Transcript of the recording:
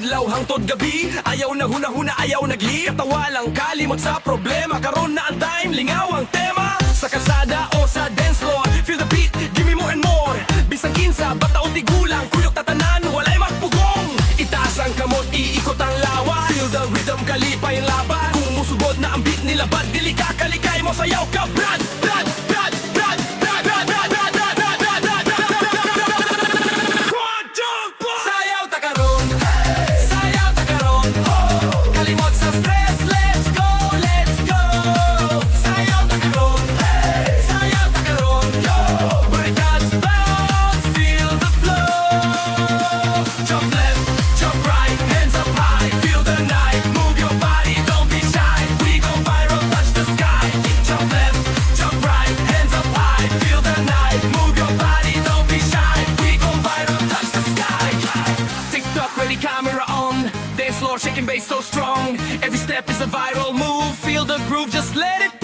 adlaw hangtod gabi. Ayaw na huna-huna, ayaw nagli. Katawa lang kalimot sa problema. Karon na ang time, lingaw ang tema. Sa kalsada o sa dance floor, feel the beat, give me more and more. Bisang kinsa, bata o tigulang, kuyok tatanan, walay magpugong. Itaas ang kamot, iikot ang lawa. Feel the rhythm, kalipay ang laban. Kung musugod na ang beat nila, bad dili ka, kalikay mo, sayaw ka, brad, brad, brad, brad, brad, brad, brad, brad, brad, brad, brad, brad, brad. Sayaw ta karon, sayaw ta karon. Kalimot sa stress, let's go, let's go. Sayaw ta karon, sayaw ta karon. Barricades bounce, feel the flow. Jump left, jump right, hands up high, feel the night. Move your body, don't be shy. We go viral, touch the sky. Jump left, jump right, hands up high, feel the night. Move your body, don't be shy. We go viral, touch the sky. TikTok ready, camera on. Dance floor shaking bass so strong. Every step is a viral move. Feel the groove, just let it